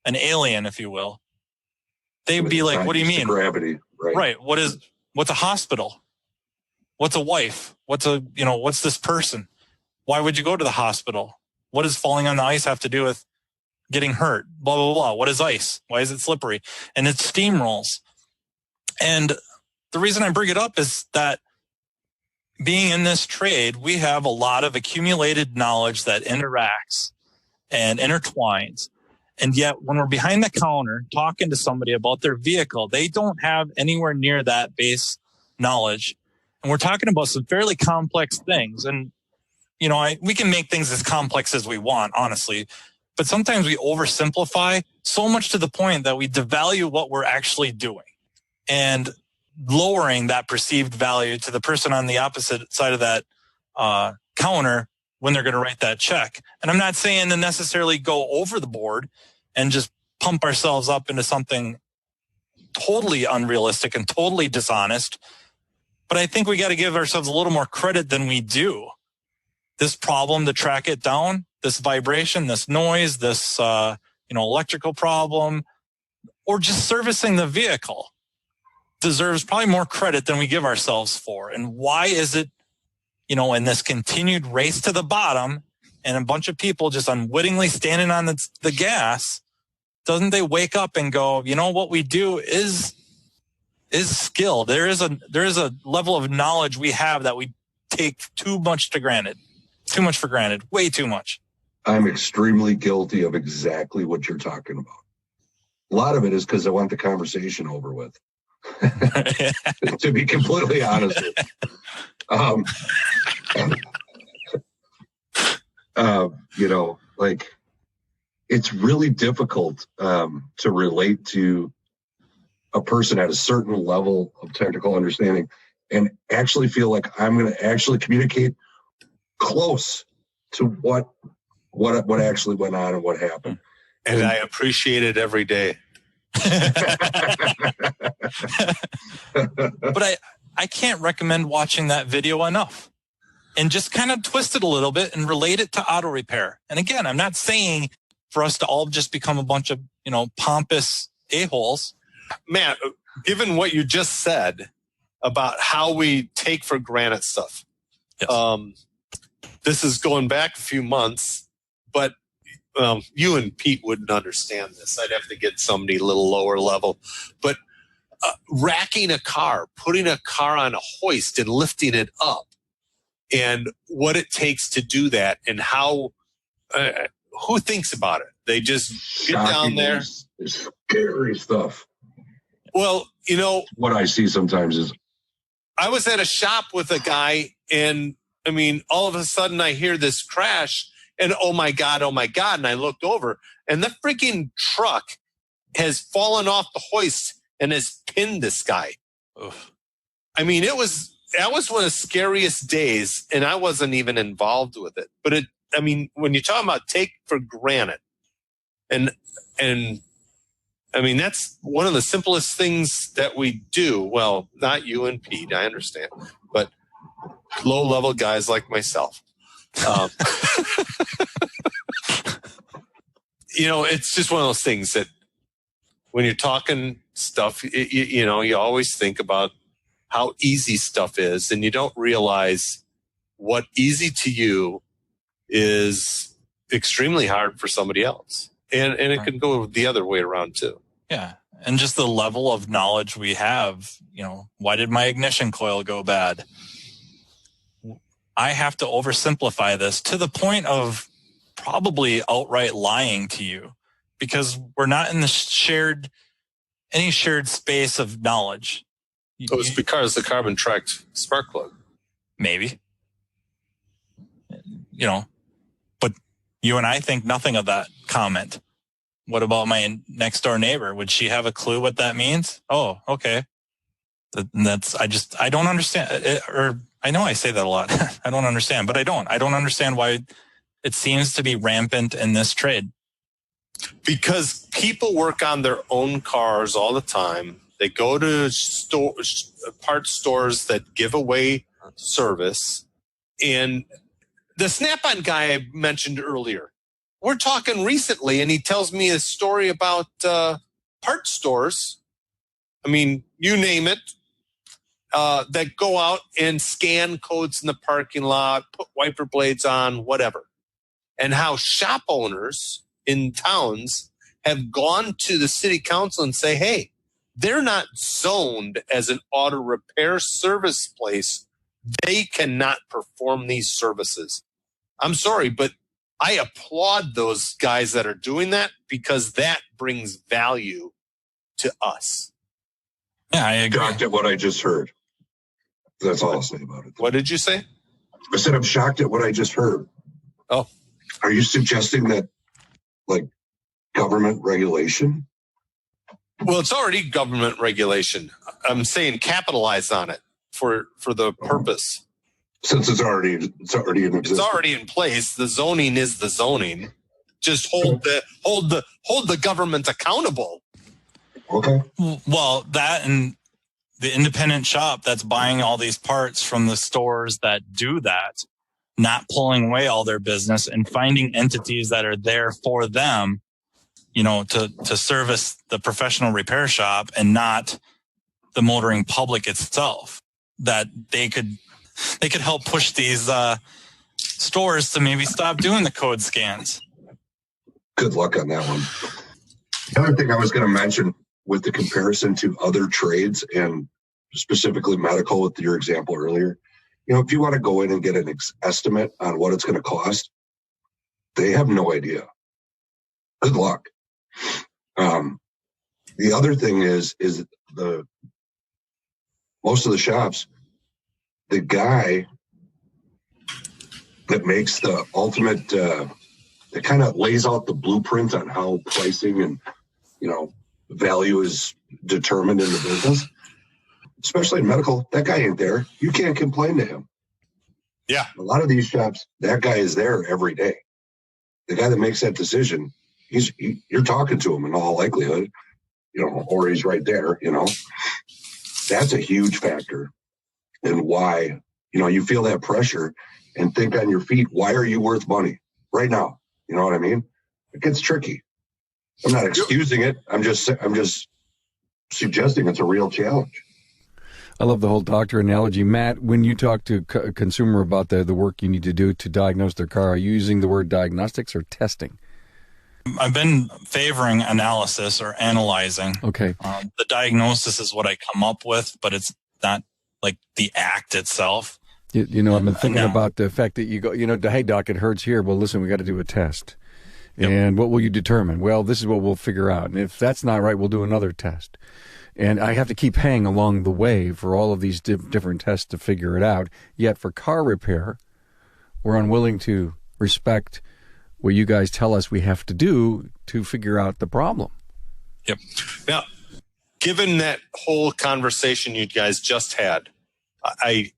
an alien, if you will. They'd be like, "What do you mean?" Gravity, right? Right. What's a hospital? What's a wife? What's this person? Why would you go to the hospital? What does falling on the ice have to do with getting hurt? Blah, blah, blah. What is ice? Why is it slippery? And it steamrolls. And the reason I bring it up is that being in this trade, we have a lot of accumulated knowledge that interacts and intertwines. And yet when we're behind the counter talking to somebody about their vehicle, they don't have anywhere near that base knowledge. And we're talking about some fairly complex things. And, we can make things as complex as we want, honestly. But sometimes we oversimplify so much to the point that we devalue what we're actually doing and lowering that perceived value to the person on the opposite side of that counter when they're going to write that check. And I'm not saying to necessarily go over the board and just pump ourselves up into something totally unrealistic and totally dishonest. But I think we got to give ourselves a little more credit than we do. This problem, to track it down, this vibration, this noise, this electrical problem, or just servicing the vehicle deserves probably more credit than we give ourselves for. And why is it in this continued race to the bottom and a bunch of people just unwittingly standing on the gas, doesn't they wake up and go, what we do is skill. There is a level of knowledge we have that we take too much for granted, way too much. I'm extremely guilty of exactly what you're talking about. A lot of it is because I want the conversation over with. To be completely honest with you. It's really difficult to relate to a person at a certain level of technical understanding and actually feel like I'm going to actually communicate close to what actually went on and what happened. And I appreciate it every day. But I can't recommend watching that video enough, and just kind of twist it a little bit and relate it to auto repair. And again, I'm not saying for us to all just become a bunch of, pompous a-holes. Matt, given what you just said about how we take for granted stuff, yes. This is going back a few months, but you and Pete wouldn't understand this. I'd have to get somebody a little lower level. But racking a car, putting a car on a hoist and lifting it up, and what it takes to do that, and how, who thinks about it? They just get down there. It's scary stuff. Well, what I see sometimes is, I was at a shop with a guy, and all of a sudden I hear this crash, and oh my God. And I looked over, and the freaking truck has fallen off the hoist and has pinned this guy. Ugh. That was one of the scariest days, and I wasn't even involved with it. But when you're talking about take for granted, and that's one of the simplest things that we do. Well, not you and Pete, I understand, but low-level guys like myself. It's just one of those things that when you're talking stuff, you always think about how easy stuff is, and you don't realize what easy to you is extremely hard for somebody else. And it can go the other way around too. Yeah. And just the level of knowledge we have, why did my ignition coil go bad? I have to oversimplify this to the point of probably outright lying to you, because we're not in the any shared space of knowledge. So it's because the carbon tracked spark plug. Maybe. But you and I think nothing of that comment. What about my next door neighbor? Would she have a clue what that means? Oh, okay. I don't understand it, or I know I say that a lot. I don't understand, but I don't understand why it seems to be rampant in this trade. Because people work on their own cars all the time. They go to parts stores that give away service. And the Snap-on guy I mentioned earlier, we're talking recently, and he tells me a story about parts stores. You name it, that go out and scan codes in the parking lot, put wiper blades on, whatever. And how shop owners in towns have gone to the city council and say, hey, they're not zoned as an auto repair service place. They cannot perform these services. I'm sorry, but I applaud those guys that are doing that, because that brings value to us. Yeah, I agree. Shocked at what I just heard. That's all I'll say about it. What did you say? I said I'm shocked at what I just heard. Oh. Are you suggesting that, government regulation? Well, it's already government regulation. I'm saying capitalize on it for the purpose. Since it's already in existence. It's already in place. The zoning is the zoning. Just hold the government accountable. Okay. Well, that and the independent shop that's buying all these parts from the stores that do that, not pulling away all their business and finding entities that are there for them, to service the professional repair shop and not the motoring public itself, that they could they could help push these stores to maybe stop doing the code scans. Good luck on that one. The other thing I was going to mention with the comparison to other trades and specifically medical with your example earlier, if you want to go in and get an estimate on what it's going to cost, they have no idea. Good luck. The other thing is the most of the shops, the guy that makes the ultimate, that kind of lays out the blueprint on how pricing and, value is determined in the business, especially in medical, that guy ain't there. You can't complain to him. Yeah. A lot of these shops, that guy is there every day. The guy that makes that decision, you're talking to him in all likelihood, or he's right there, That's a huge factor in why, you feel that pressure and think on your feet, why are you worth money right now? You know what I mean? It gets tricky. I'm not excusing it. I'm just suggesting it's a real challenge. I love the whole doctor analogy. Matt, when you talk to a consumer about the work you need to do to diagnose their car, are you using the word diagnostics or testing? I've been favoring analysis or analyzing. Okay. The diagnosis is what I come up with, but it's not like the act itself. I've been thinking about the fact that you go, hey, doc, it hurts here. Well, listen, we got to do a test. Yep. And what will you determine? Well, this is what we'll figure out. And if that's not right, we'll do another test. And I have to keep paying along the way for all of these different tests to figure it out. Yet for car repair, we're unwilling to respect what you guys tell us we have to do to figure out the problem. Yep. Now, given that whole conversation you guys just had, I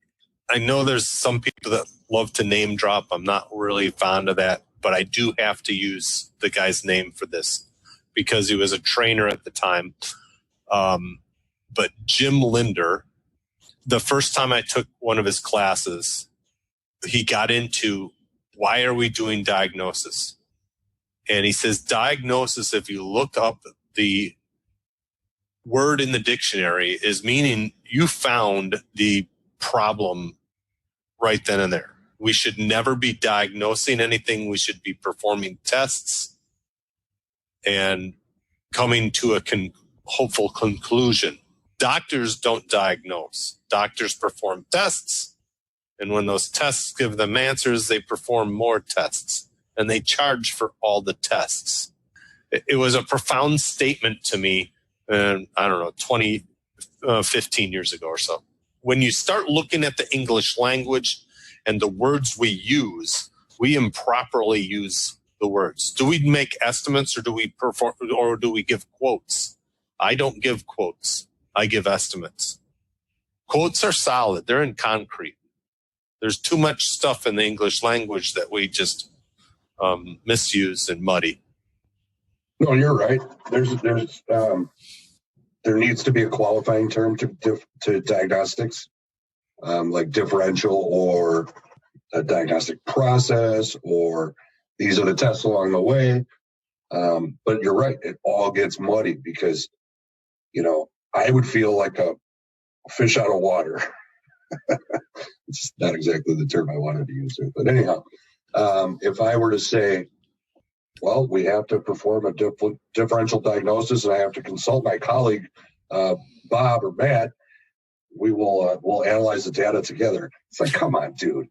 know there's some people that love to name drop. I'm not really fond of that, but I do have to use the guy's name for this because he was a trainer at the time. But Jim Linder, the first time I took one of his classes, he got into why are we doing diagnosis? And he says diagnosis, if you look up the word in the dictionary, is meaning you found the problem right then and there. We should never be diagnosing anything. We should be performing tests and coming to a hopeful conclusion. Doctors don't diagnose. Doctors perform tests. And when those tests give them answers, they perform more tests. And they charge for all the tests. It was a profound statement to me, I don't know, 15 years ago or so. When you start looking at the English language and the words we use, we improperly use the words. Do we make estimates or do we give quotes? I don't give quotes. I give estimates. Quotes are solid. They're in concrete. There's too much stuff in the English language that we just misuse and muddy. No, you're right. There needs to be a qualifying term to diagnostics, like differential or a diagnostic process, or these are the tests along the way. But you're right. It all gets muddy because, I would feel like a fish out of water. It's not exactly the term I wanted to use there. But anyhow, if I were to say, well, we have to perform a differential diagnosis and I have to consult my colleague, Bob or Matt, we'll analyze the data together. It's like, come on, dude,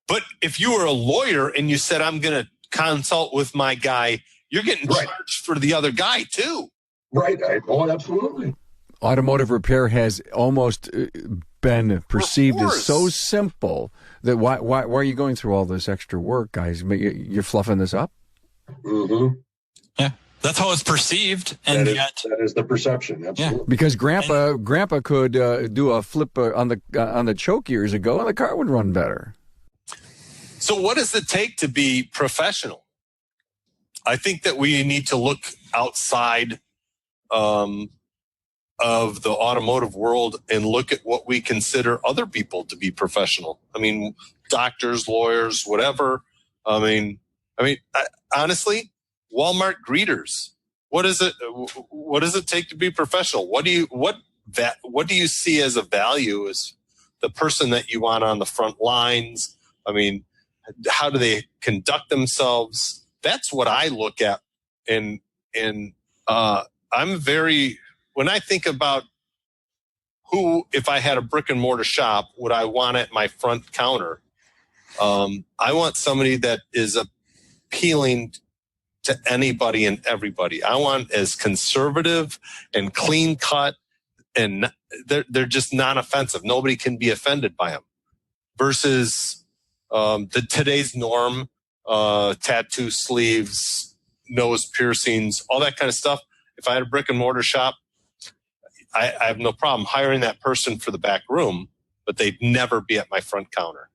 But if you were a lawyer and you said, I'm going to consult with my guy, you're getting charged for the other guy too. Right. Absolutely. Automotive repair has almost been perceived as so simple that why are you going through all this extra work, guys? You're fluffing this up? Mm-hmm. Yeah. That's how it's perceived. And that is the perception. Absolutely. Yeah. Because grandpa could do a flip on the choke years ago and the car would run better. So what does it take to be professional? I think that we need to look outside of the automotive world and look at what we consider other people to be professional. I mean, doctors, lawyers, whatever. I honestly, Walmart greeters. What is it? What does it take to be professional? What do you see as a value as the person that you want on the front lines. I mean, how do they conduct themselves? That's what I look at. And I'm very, when I think about who, if I had a brick and mortar shop, would I want at my front counter? I want somebody that is appealing to anybody and everybody. I want as conservative and clean cut, and they're just non-offensive. Nobody can be offended by them. Versus today's norm, tattoo sleeves, nose piercings, all that kind of stuff. If I had a brick and mortar shop, I have no problem hiring that person for the back room, but they'd never be at my front counter.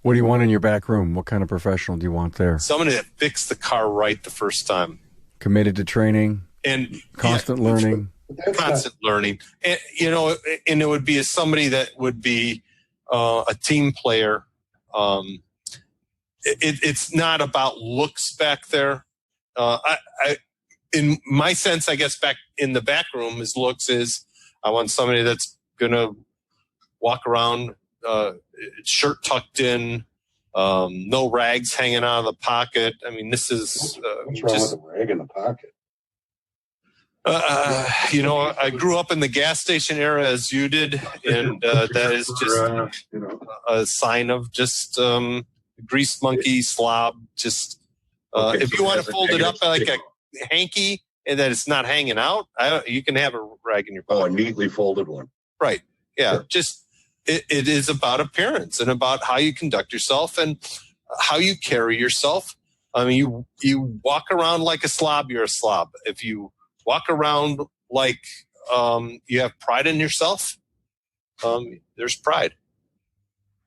What do you want in your back room? What kind of professional do you want there? Somebody that fixed the car right the first time. Committed to training and constant learning. Constant learning. And, and it would be somebody that would be a team player. It's not about looks back there. In my sense, I guess back in the back room is looks is I want somebody that's going to walk around, shirt tucked in, no rags hanging out of the pocket. I mean, this is what's wrong with a rag in the pocket? I grew up in the gas station era as you did, and that is just a sign of just greased monkey slob. Just if you want to fold it up like a hanky and that it's not hanging out, you can have a rag in your pocket. Oh, a neatly folded one. Right. Yeah. Sure. Just it is about appearance and about how you conduct yourself and how you carry yourself. I mean, you walk around like a slob, you're a slob. If you walk around like you have pride in yourself, there's pride.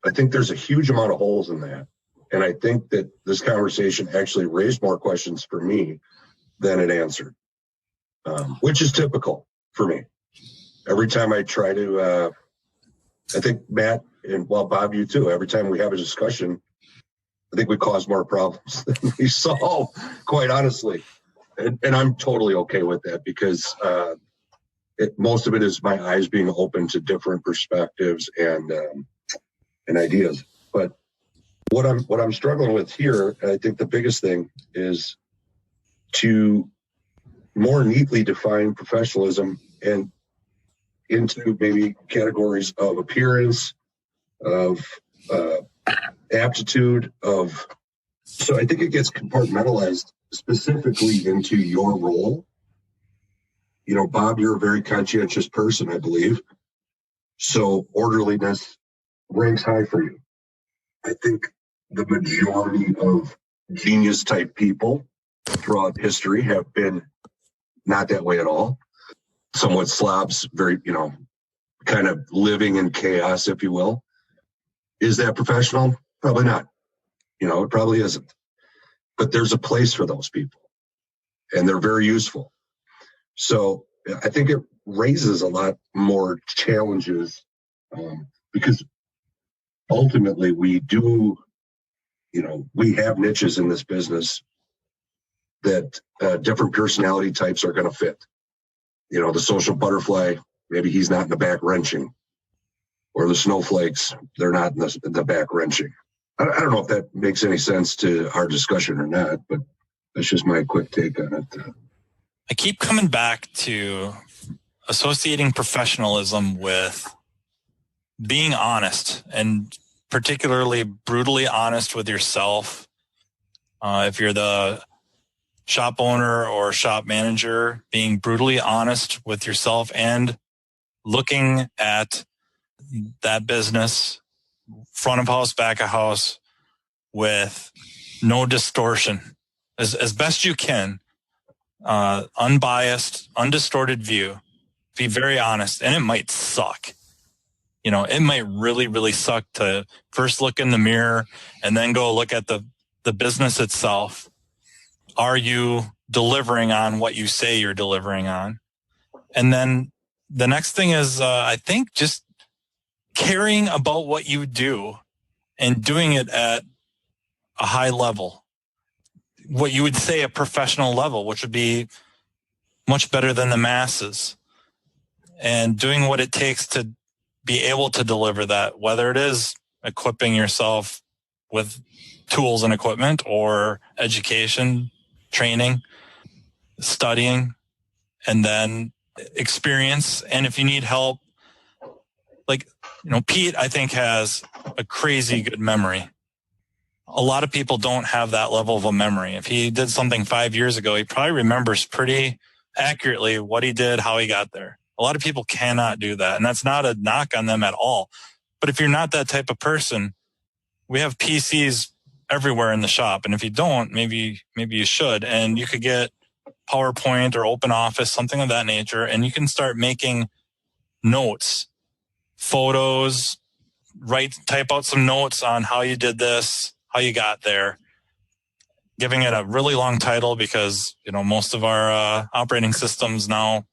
I think there's a huge amount of holes in that. And I think that this conversation actually raised more questions for me than it answered, which is typical for me. Every time I try to, I think Matt and Bob, you too, every time we have a discussion, I think we cause more problems than we solve, quite honestly. And I'm totally okay with that because most of it is my eyes being open to different perspectives and ideas. But what I'm struggling with here, and I think the biggest thing is to more neatly define professionalism and into maybe categories of appearance, of aptitude, so I think it gets compartmentalized specifically into your role. Bob, you're a very conscientious person, I believe. So orderliness ranks high for you. I think the majority of genius type people throughout history have been not that way at all. Somewhat slobs, very, kind of living in chaos, if you will. Is that professional? Probably not. It probably isn't. But there's a place for those people, and they're very useful. So I think it raises a lot more challenges because ultimately we do, we have niches in this business that different personality types are going to fit. The social butterfly, maybe he's not in the back wrenching, or the snowflakes, they're not in the back wrenching. I don't know if that makes any sense to our discussion or not, but that's just my quick take on it. I keep coming back to associating professionalism with being honest, and particularly brutally honest with yourself. If you're the shop owner or shop manager, being brutally honest with yourself and looking at that business, front of house, back of house, with no distortion, as best you can, unbiased, undistorted view. Be very honest, and it might suck. It might really, really suck to first look in the mirror and then go look at the business itself. Are you delivering on what you say you're delivering on? And then the next thing is, I think, just caring about what you do and doing it at a high level, what you would say a professional level, which would be much better than the masses, and doing what it takes to be able to deliver that, whether it is equipping yourself with tools and equipment or education, training, studying, and then experience. And if you need help, like, Pete, I think, has a crazy good memory. A lot of people don't have that level of a memory. If he did something 5 years ago, he probably remembers pretty accurately what he did, how he got there. A lot of people cannot do that. And that's not a knock on them at all. But if you're not that type of person, we have PCs everywhere in the shop. And if you don't, maybe you should. And you could get PowerPoint or Open Office, something of that nature. And you can start making notes, photos, type out some notes on how you did this, how you got there, giving it a really long title because, most of our operating systems now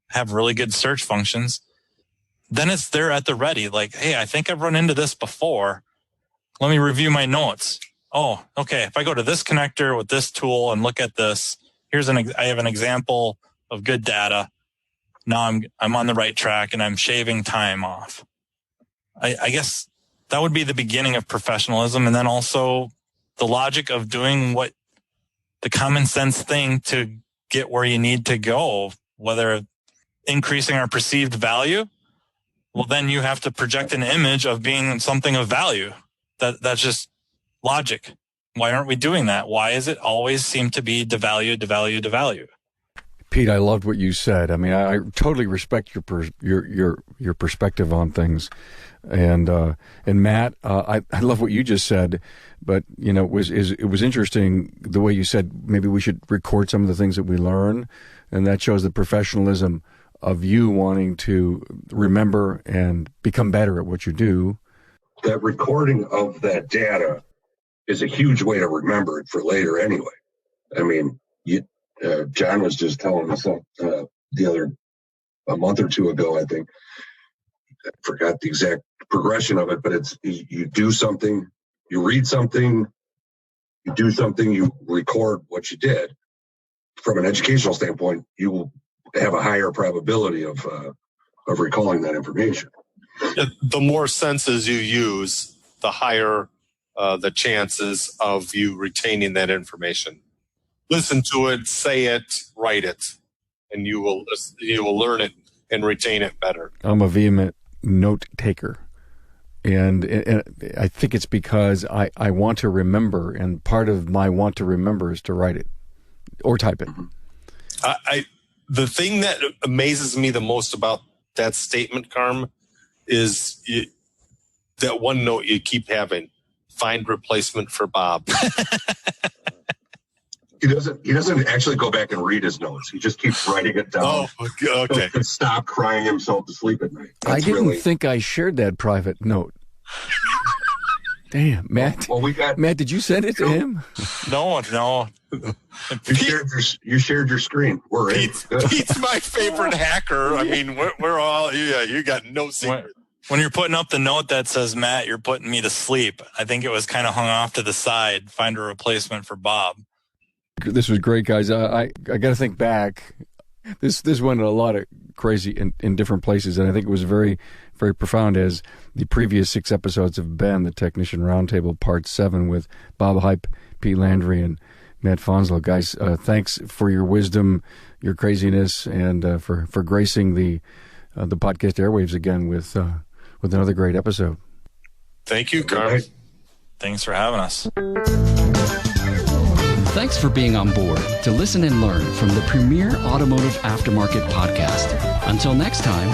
have really good search functions. Then it's there at the ready. Like, hey, I think I've run into this before. Let me review my notes. Oh, okay. If I go to this connector with this tool and look at this, I have an example of good data. Now I'm on the right track and I'm shaving time off. I guess that would be the beginning of professionalism. And then also the logic of doing what the common sense thing to get where you need to go, whether increasing our perceived value. Well, then you have to project an image of being something of value. That's just logic. Why aren't we doing that? Why is it always seem to be devalue, devalue, devalue? Pete, I loved what you said. I mean, I totally respect your perspective on things, and Matt, I love what you just said. But it was interesting the way you said maybe we should record some of the things that we learn, and that shows the professionalism of you wanting to remember and become better at what you do. That recording of that data is a huge way to remember it for later anyway. I mean, John was just telling us a month or two ago, I think. I forgot the exact progression of it, but it's you do something, you read something, you do something, you record what you did. From an educational standpoint, you will have a higher probability of recalling that information. The more senses you use, the higher the chances of you retaining that information. Listen to it, say it, write it, and you will learn it and retain it better. I'm a vehement note taker, and I think it's because I want to remember, and part of my want to remember is to write it or type it. The thing that amazes me the most about that statement, Carm, is that one note you keep having: find replacement for Bob. He doesn't actually go back and read his notes. He just keeps writing it down. Oh, okay. And stop crying himself to sleep at night. I didn't think I shared that private note. Damn, Matt. Well, Matt, did you send it to him? No. You shared your screen. We're Pete's my favorite hacker. I mean, we're all, you got no secret. When you're putting up the note that says, Matt, you're putting me to sleep, I think it was kind of hung off to the side. Find a replacement for Bob. This was great, guys. I got to think back. This went a lot of crazy in different places, and I think it was very, very profound, as the previous 6 episodes have been. The Technician Roundtable Part 7 with Bob Heipp, Pete Landry, and Matt Fanslow. Guys, thanks for your wisdom, your craziness, and for gracing the podcast airwaves again with another great episode. Thank you, Carm. Thanks for having us. Thanks for being on board to listen and learn from the premier automotive aftermarket podcast. Until next time.